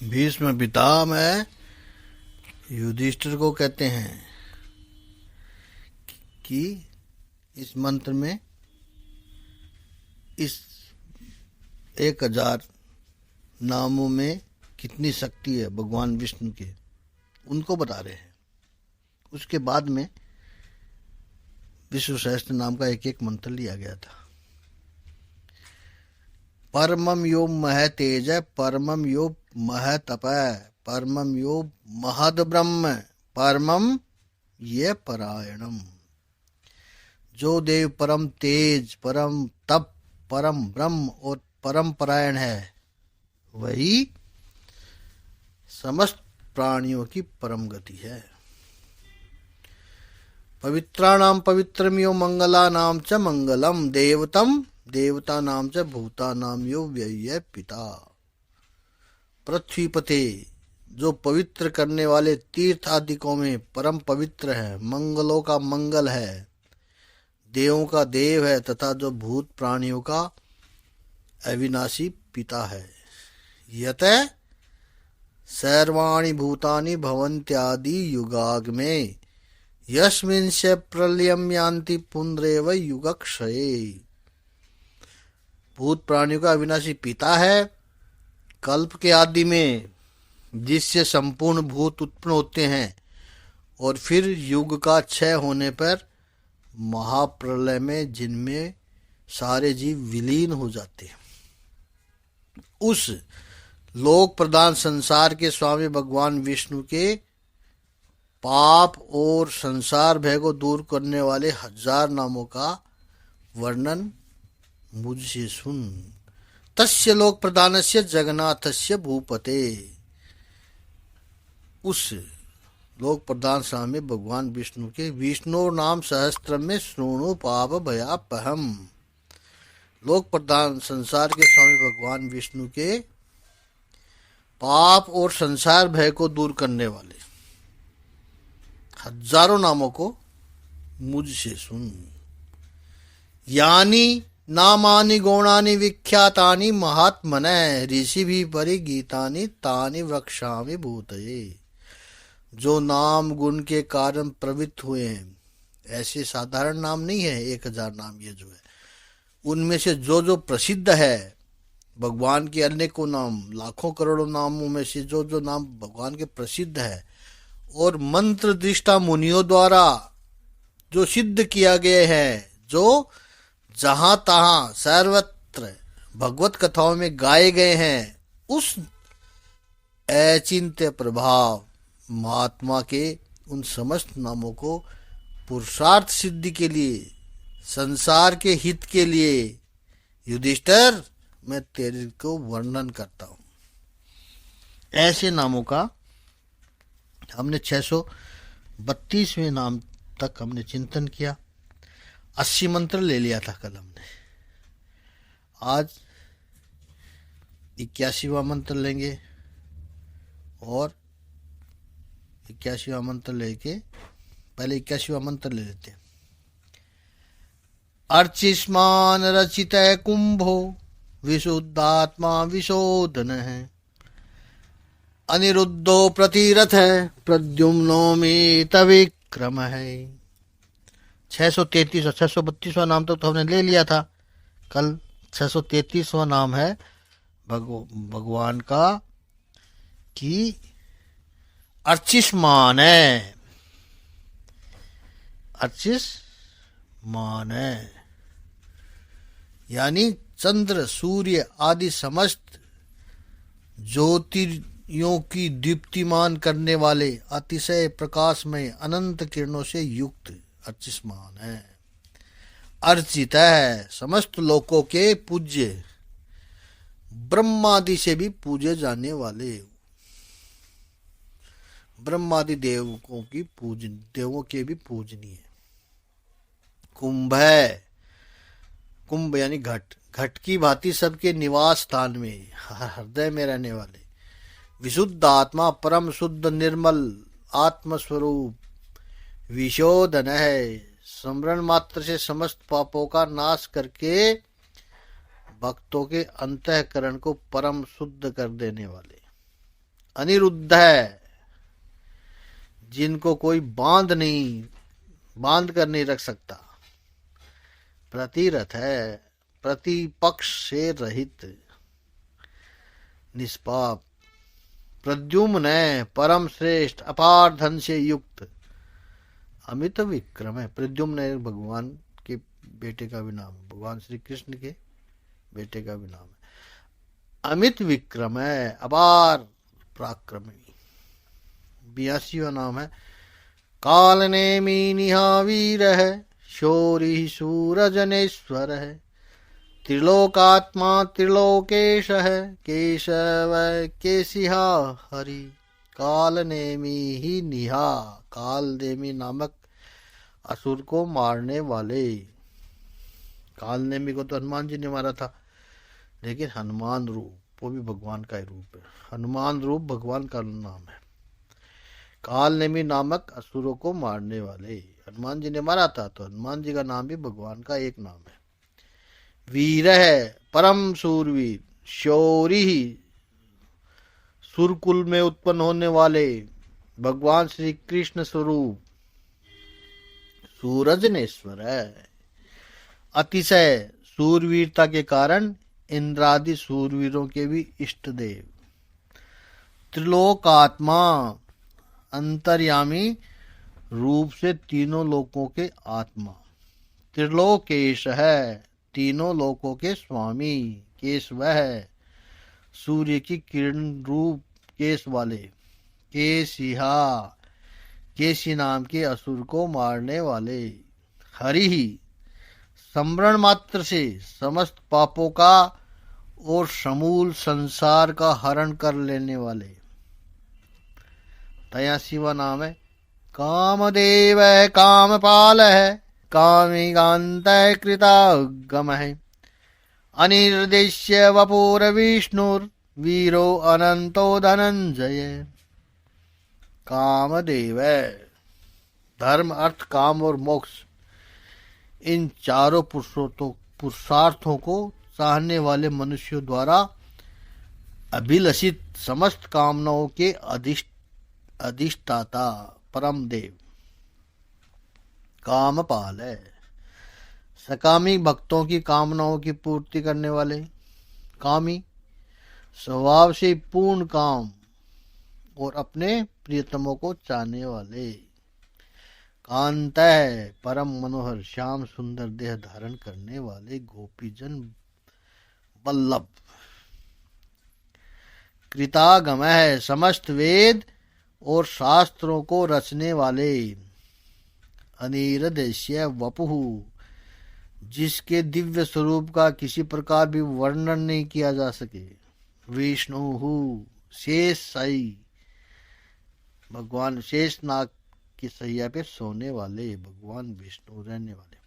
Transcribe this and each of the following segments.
भीष्म पितामह युधिष्ठिर को कहते हैं कि इस मंत्र में इस 1000 नामों में कितनी शक्ति है भगवान विष्णु के, उनको बता रहे हैं। उसके बाद में विष्णु सहस्त्र नाम का एक एक मंत्र लिया गया था। परमम यो मह तेज, परमम यो मह तप, परमम यो महद ब्रह्म, परमम ये परायणम। जो देव परम तेज, परम तप, परम ब्रह्म और परम परायण है, वही समस्त प्राणियों की परम गति है। पवित्राणाम पवित्रम यो मंगलानाम च मंगलम, देवतम देवतानाम च भूतानाम यो व्यय पिता। पृथ्वीपते, जो पवित्र करने वाले तीर्थ आदिकों में परम पवित्र है, मंगलों का मंगल है, देवों का देव है, तथा जो भूत प्राणियों का अविनाशी पिता है। यत सर्वाणि भूतानि भवन्त्यादि युगाग्मे, यस्मिंश प्रलयम यान्ति पुनरेव युगक्षये। भूत प्राणियों का अविनाशी पिता है, कल्प के आदि में जिससे संपूर्ण भूत उत्पन्न होते हैं और फिर युग का क्षय होने पर महाप्रलय में जिनमें सारे जीव विलीन हो जाते हैं। उस लोक प्रधान संसार के स्वामी भगवान विष्णु के पाप और संसार भय को दूर करने वाले 1000 नामों का वर्णन मुझसे सुन। तस्य लोक प्रधानस्य जगन्नाथस्य भूपते। उस लोक प्रधान स्वामी भगवान विष्णु के विष्णु नाम सहस्त्र में श्रोणु पाप भयापहम। लोक प्रधान संसार के स्वामी भगवान विष्णु के पाप और संसार भय को दूर करने वाले 1000 नामों को मुझसे सुन। यानी नामानि गौणानि विख्यातानि महात्मनः, ऋषि भी परिगीतानि तानि वक्ष्यामि भूतये। जो नाम गुण के कारण प्रवृत्त हुए हैं, ऐसे साधारण नाम नहीं है 1000 नाम, ये जो है उनमें से जो जो प्रसिद्ध है भगवान के अनेकों नाम, लाखों करोड़ों नामों में से जो जो नाम भगवान के प्रसिद्ध है और मंत्र दृष्टा मुनियों द्वारा जो सिद्ध किया गया है, जो जहां तहां सर्वत्र भगवत कथाओं में गाए गए हैं, उस अचिंत्य प्रभाव महात्मा के उन समस्त नामों को पुरुषार्थ सिद्धि के लिए, संसार के हित के लिए युधिष्ठिर मैं तेरे को वर्णन करता हूं। ऐसे नामों का हमने 632वें नाम तक हमने चिंतन किया। 80 मंत्र ले लिया था कल हमने। आज 81वां मंत्र लेंगे और 81वां मंत्र लेके पहले 81वां मंत्र ले लेते हैं। अर्चिष्मान रचित कुंभो विशुद्धात्मा विशोधन है, अनिरुद्धो प्रतिरथ है, प्रद्युम्नो में तविक्रम है। 633 और 632वां नाम तक तो हमने ले लिया था कल। 633वां नाम है भगवान का कि अर्चिष्मान है। अर्चिष्मान है यानी चंद्र सूर्य आदि समस्त ज्योतिर्यों की दीप्तिमान करने वाले अतिशय प्रकाशमय अनंत किरणों से युक्त अर्चिष्मान है। अर्चित है, समस्त लोकों के पूज्य, ब्रह्मादि से भी पूजे जाने वाले, ब्रह्मादि देवों की देवों के भी पूजनीय। कुंभ है, कुंभ यानी घट, घट की भांति सबके निवास स्थान में हृदय में रहने वाले, विशुद्ध आत्मा, परम शुद्ध निर्मल आत्मस्वरूप, विशोधन है, स्मरण मात्र से समस्त पापों का नाश करके भक्तों के अंतःकरण को परम शुद्ध कर देने वाले। अनिरुद्ध है, जिनको कोई बांध कर नहीं रख सकता। प्रतिरथ है, प्रतिपक्ष से रहित, निष्पाप। प्रद्युम्न है, परम श्रेष्ठ, अपार धन से युक्त, अमित विक्रम है। प्रद्युम्न भगवान के बेटे का भी नाम, भगवान श्री कृष्ण के बेटे का भी नाम है। अमित विक्रम है, अपार पराक्रमी। 82वां नाम है काल नेमी निहावीर है, शौरी सूरजनेश्वर है। त्रिलोकात्मा त्रिलोकेश है, केशव केशिहा हरि। काल नेमी ही निहा, काल नेमी नामक असुर को मारने वाले। काल नेमी को तो हनुमान जी ने मारा था, लेकिन हनुमान रूप, वो भी भगवान का ही रूप है। हनुमान रूप भगवान का नाम है। काल नेमी नामक असुरों को मारने वाले, हनुमान जी ने मारा था, तो हनुमान जी का नाम भी भगवान का एक नाम है। वीर है, परम सूरवीर। शौरी, सुरकुल में उत्पन्न होने वाले, भगवान श्री कृष्ण स्वरूप। सूरजनेश्वर है, अतिशय सूरवीरता के कारण इंद्रादि सूरवीरों के भी इष्ट देव। त्रिलोकात्मा, अंतर्यामी रूप से तीनों लोकों के आत्मा। त्रिलोकेश है, तीनों लोकों के स्वामी। केशव है, सूर्य की किरण रूप केश वाले। केशिहा, केशी नाम के असुर को मारने वाले। हरि ही, स्मरण मात्र से समस्त पापों का और समूल संसार का हरण कर लेने वाले। 83वां नाम है कामदेव है, कामपाल है, कामिकांत कृतागम है। अनिर्देश्य वपुर विष्णुर, वीरो अनंतो धनंजय। कामदेव है, धर्म अर्थ काम और मोक्ष, इन चारों पुरुषार्थों को चाहने वाले मनुष्यों द्वारा अभिलषित समस्त कामनाओं के अधिष्ठाता परम देव। कामपाल है, सकामी भक्तों की कामनाओं की पूर्ति करने वाले। कामी, स्वभाव से पूर्ण काम और अपने प्रियतमों को चाहने वाले। कांत है, परम मनोहर, श्याम सुंदर देह धारण करने वाले गोपीजन वल्लभ। कृतागम है, समस्त वेद और शास्त्रों को रचने वाले। अनिर्देश्य वपुः, जिसके दिव्य स्वरूप का किसी प्रकार भी वर्णन नहीं किया जा सके। विष्णु, शेष साई, भगवान शेष नाग की सैया पे सोने वाले भगवान विष्णु रहने वाले।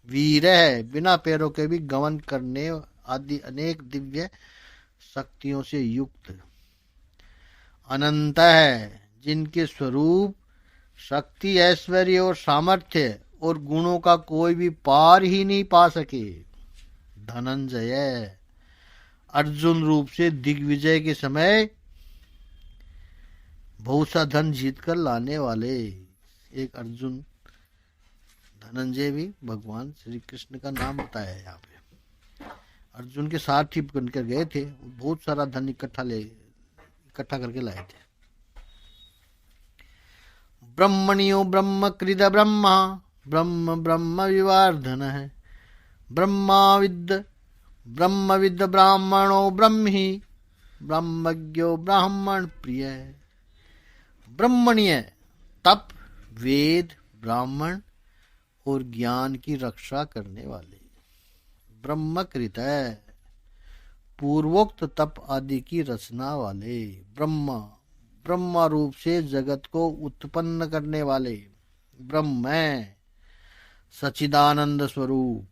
वीर है, बिना पैरों के भी गमन करने आदि अनेक दिव्य शक्तियों से युक्त। अनंत है, जिनके स्वरूप, शक्ति, ऐश्वर्य और सामर्थ्य और गुणों का कोई भी पार ही नहीं पा सके। धनंजय, अर्जुन रूप से दिग्विजय के समय बहुत सा धन जीत कर लाने वाले। एक अर्जुन, धनंजय भी भगवान श्री कृष्ण का नाम बताया है यहाँ पे। अर्जुन के साथ ही बनकर गए थे, बहुत सारा धन इकट्ठा करके लाए थे। ब्रह्मणियो ब्रह्मकृत ब्रह्मा, ब्रह्म ब्रह्म विवर्धन है। ब्रह्मविद ब्राह्मणो ब्रह्मी, ब्रह्मज्ञो ब्राह्मण प्रिय। ब्रह्मण्य, तप, वेद, ब्राह्मण और ज्ञान की रक्षा करने वाले। ब्रह्मकृत है, पूर्वोक्त तप आदि की रचना वाले। ब्रह्मा रूप से जगत को उत्पन्न करने वाले। ब्रह्म है, सच्चिदानंद स्वरूप।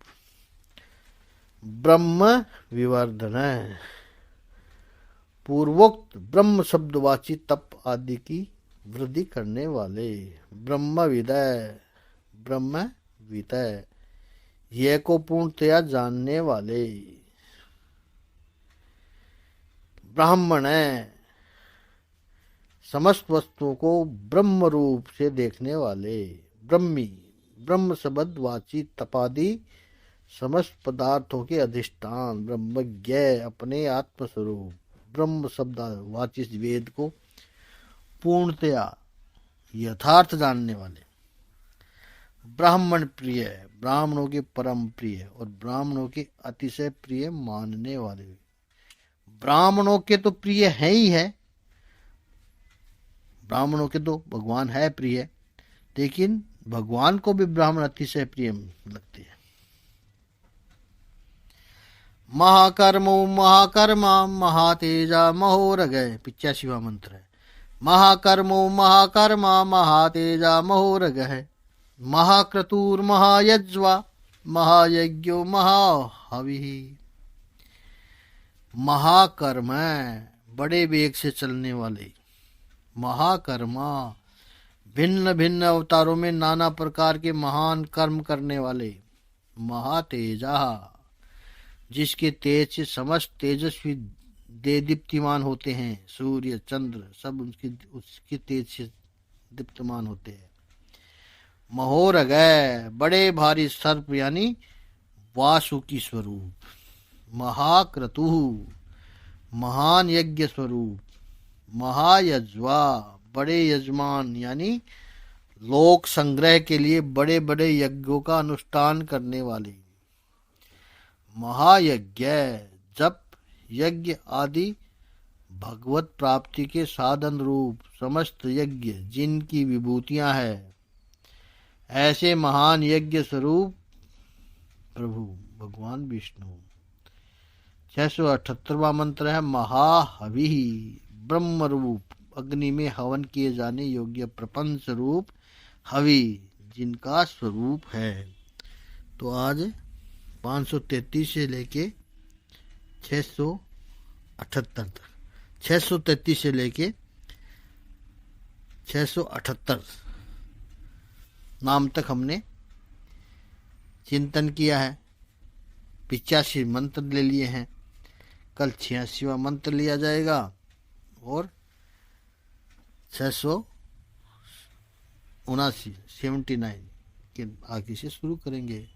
ब्रह्म विवर्धन है, पूर्वोक्त ब्रह्म शब्दवाची तप आदि की वृद्धि करने वाले। ब्रह्मविद, ब्रह्मविद, यह को पूर्णतया जानने वाले। ब्राह्मण है, समस्त वस्तुओं को ब्रह्म रूप से देखने वाले, ब्रह्मी, ब्रह्म शब्द वाची तपादि समस्त पदार्थों के अधिष्ठान, ब्रह्मज्ञ अपने आत्मस्वरूप, ब्रह्म शब्द वाची वेद को पूर्णतया यथार्थ जानने वाले, ब्राह्मण प्रिय, ब्राह्मणों के परम प्रिय और ब्राह्मणों के अतिशय प्रिय मानने वाले। ब्राह्मणों के तो प्रिय है ही है, ब्राह्मणों के तो भगवान है प्रिय, लेकिन भगवान को भी ब्राह्मण अतिशय प्रिय लगते हैं। महाकर्मो महाकर्मा महातेजा महोरगय, 85वां मंत्र है। महाकर्मो महाकर्मा महातेजा महोरगः, महाक्रतुर महायज्वा महायज्ञो महाहविः। महाकर्म बड़े वेग से चलने वाले, महाकर्मा भिन्न भिन्न अवतारों में नाना प्रकार के महान कर्म करने वाले, महातेजा जिसके तेज से समस्त तेजस्वी दीप्तिमान होते हैं, सूर्य चंद्र सब उसके तेज से दीप्तमान होते हैं। महोरगय बड़े भारी सर्प यानी वासुकी स्वरूप, महाक्रतु महान यज्ञ स्वरूप, महायज्वा बड़े यजमान यानी लोक संग्रह के लिए बड़े बड़े यज्ञों का अनुष्ठान करने वाले, महायज्ञ जप यज्ञ आदि भगवत प्राप्ति के साधन रूप समस्त यज्ञ जिनकी विभूतियां हैं, ऐसे महान यज्ञ स्वरूप प्रभु भगवान विष्णु। 678वां मंत्र है महाहवि, ब्रह्म रूप अग्नि में हवन किए जाने योग्य प्रपंच रूप हवि जिनका स्वरूप है। तो आज 533 से लेके 678 तक, 633 से लेके 678 नाम तक हमने चिंतन किया है। 85 मंत्र ले लिए हैं, कल 86वां मंत्र लिया जाएगा और 679 के आगे से शुरू करेंगे।